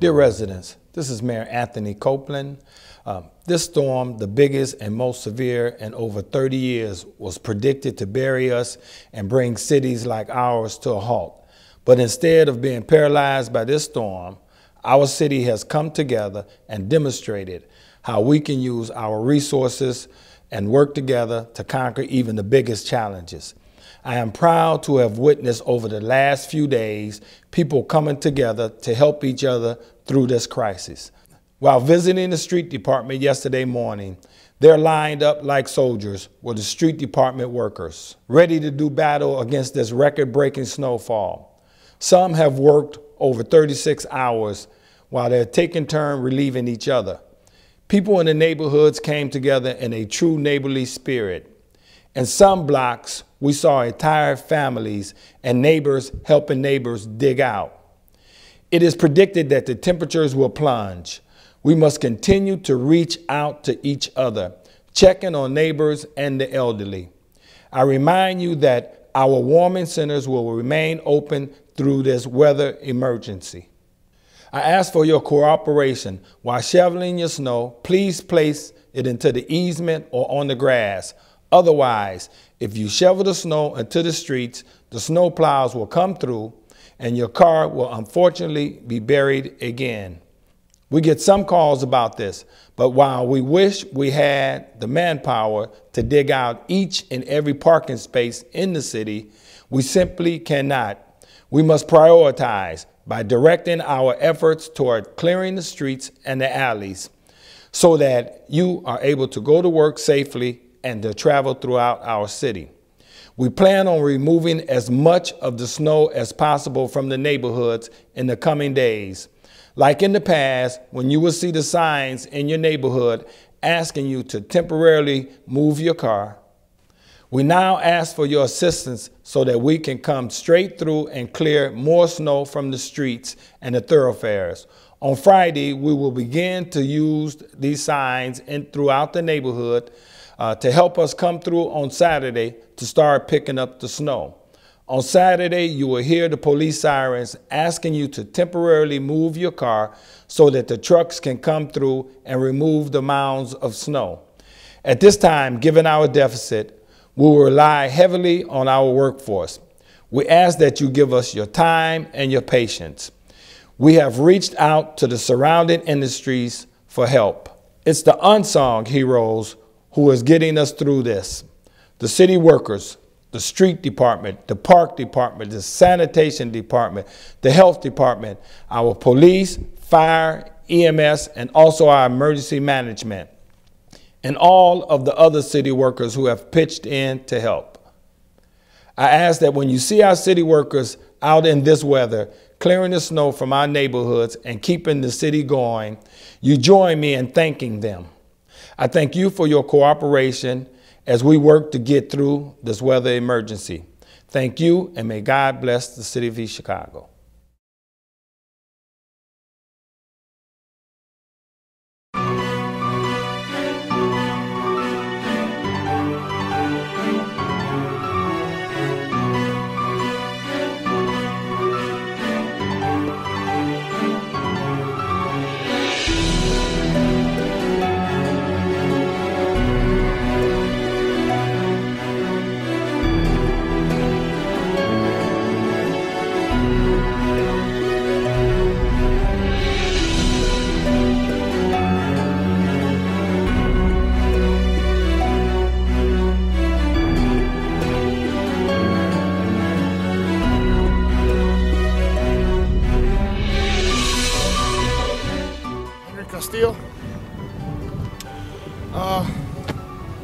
Dear residents, this is Mayor Anthony Copeland. This storm, the biggest and most severe in over 30 years, was predicted to bury us and bring cities like ours to a halt. But instead of being paralyzed by this storm, our city has come together and demonstrated how we can use our resources and work together to conquer even the biggest challenges. I am proud to have witnessed over the last few days people coming together to help each other through this crisis. While visiting the street department yesterday morning, they're lined up like soldiers with the street department workers, ready to do battle against this record-breaking snowfall. Some have worked over 36 hours while they're taking turns relieving each other. People in the neighborhoods came together in a true neighborly spirit. In some blocks, we saw entire families and neighbors helping neighbors dig out. It is predicted that the temperatures will plunge. We must continue to reach out to each other, checking on neighbors and the elderly. I remind you that our warming centers will remain open through this weather emergency. I ask for your cooperation. While shoveling your snow, please place it into the easement or on the grass. Otherwise, if you shovel the snow into the streets, the snow plows will come through and your car will unfortunately be buried again. We get some calls about this, but while we wish we had the manpower to dig out each and every parking space in the city, we simply cannot. We must prioritize by directing our efforts toward clearing the streets and the alleys so that you are able to go to work safely and to travel throughout our city. We plan on removing as much of the snow as possible from the neighborhoods in the coming days. Like in the past, when you will see the signs in your neighborhood asking you to temporarily move your car, we now ask for your assistance so that we can come straight through and clear more snow from the streets and the thoroughfares. On Friday, we will begin to use these signs throughout the neighborhood to help us come through on Saturday to start picking up the snow. On Saturday, you will hear the police sirens asking you to temporarily move your car so that the trucks can come through and remove the mounds of snow. At this time, given our deficit, we will rely heavily on our workforce. We ask that you give us your time and your patience. We have reached out to the surrounding industries for help. It's the unsung heroes who is getting us through this. The city workers, the street department, the park department, the sanitation department, the health department, our police, fire, EMS, and also our emergency management, and all of the other city workers who have pitched in to help. I ask that when you see our city workers out in this weather, clearing the snow from our neighborhoods and keeping the city going, you join me in thanking them. I thank you for your cooperation as we work to get through this weather emergency. Thank you, and may God bless the city of East Chicago.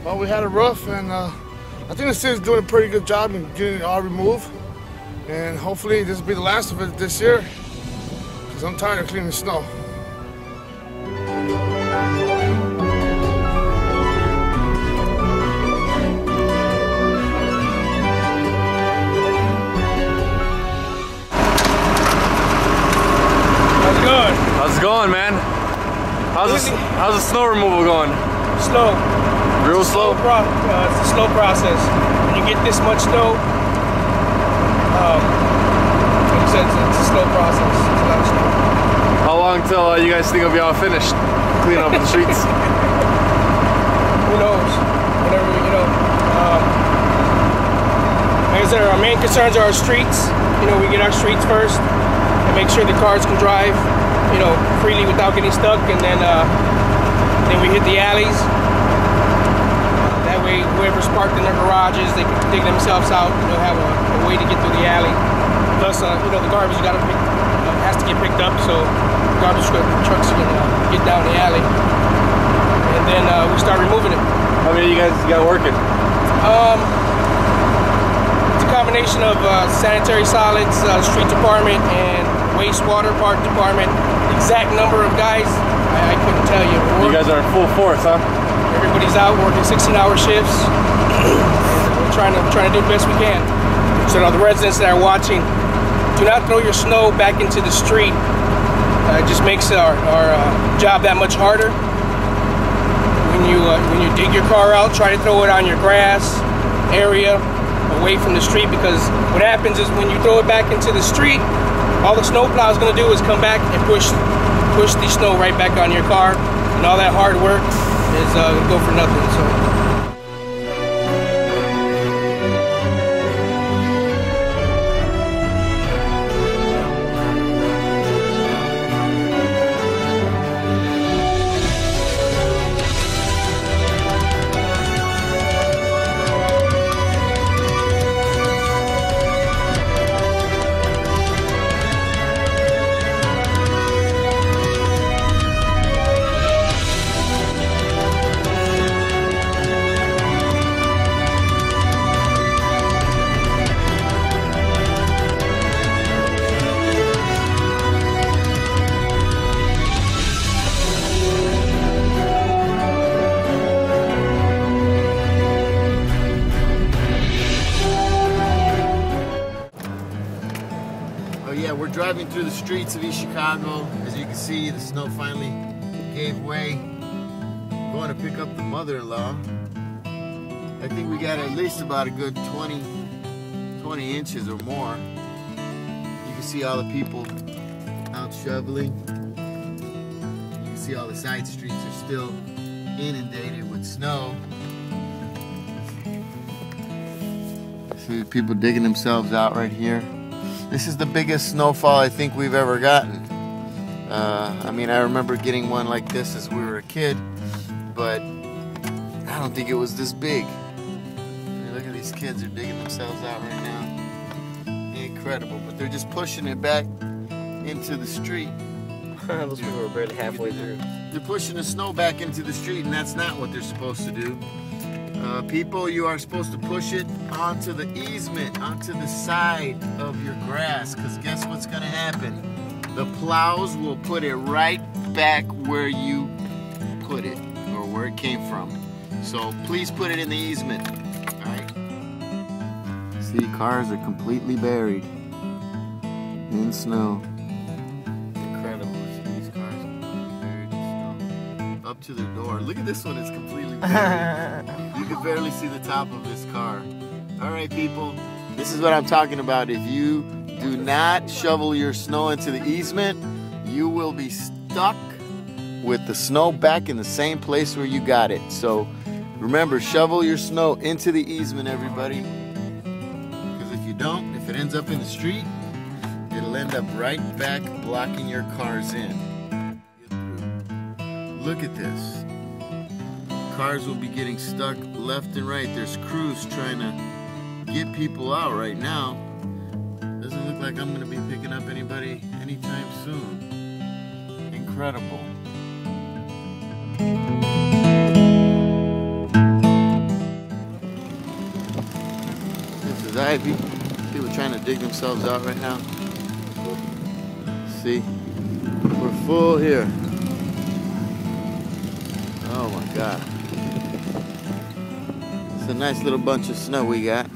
Well, we had a roof, and I think the city's doing a pretty good job in getting it all removed. And hopefully this will be the last of it this year, because I'm tired of cleaning snow. How's it going? How's it going, man? How's the snow removal going? Slow. Real slow? It's a slow process. When you get this much snow, like you said, it's a slow process. It's a lot of snow. How long till you guys think will be all finished? Cleaning up the streets? Who knows? Whatever, you know. Like I said, our main concerns are our streets. You know, we get our streets first and make sure the cars can drive, you know, freely without getting stuck, and then we hit the alleys. That way, whoever's parked in their garages, they can dig themselves out, you know, have a way to get through the alley. Plus, you know, the garbage has to get picked up, so garbage trucks can get down the alley. And then we start removing it. How many of you guys got working? It's a combination of sanitary solids, street department, and wastewater park department. Exact number of guys, I couldn't tell you. You guys are in full force, huh? Everybody's out working 16-hour shifts. And we're trying to do the best we can. So now the residents that are watching, do not throw your snow back into the street. It just makes our job that much harder. When you dig your car out, try to throw it on your grass area, away from the street, because what happens is when you throw it back into the street, all the snow plow is going to do is come back and push the snow right back on your car, and all that hard work is going to go for nothing. So. Yeah, we're driving through the streets of East Chicago. As you can see, the snow finally gave way. Going to pick up the mother-in-law. I think we got at least about a good 20 inches or more. You can see all the people out shoveling. You can see all the side streets are still inundated with snow. See people digging themselves out right here. This is the biggest snowfall I think we've ever gotten. I mean, I remember getting one like this as we were a kid, but I don't think it was this big. I mean, look at these kids, they're digging themselves out right now. Incredible, but they're just pushing it back into the street. Those people are barely halfway through. They're pushing the snow back into the street, and that's not what they're supposed to do. People, you are supposed to push it onto the easement, onto the side of your grass, because guess what's going to happen? The plows will put it right back where you put it, or where it came from. So please put it in the easement. All right. See, cars are completely buried in snow. Incredible. See, these cars are completely buried in snow. Up to their door. Look at this one, it's completely buried. You can barely see the top of this car. All right, people, this is what I'm talking about. If you do not shovel your snow into the easement, you will be stuck with the snow back in the same place where you got it. So remember, shovel your snow into the easement, everybody. Because if you don't, if it ends up in the street, it'll end up right back blocking your cars in. Look at this. Cars will be getting stuck left and right. There's crews trying to get people out right now. Doesn't look like I'm going to be picking up anybody anytime soon. Incredible. This is Ivy. People trying to dig themselves out right now. See, we're full here. Oh my God. It's a nice little bunch of snow we got.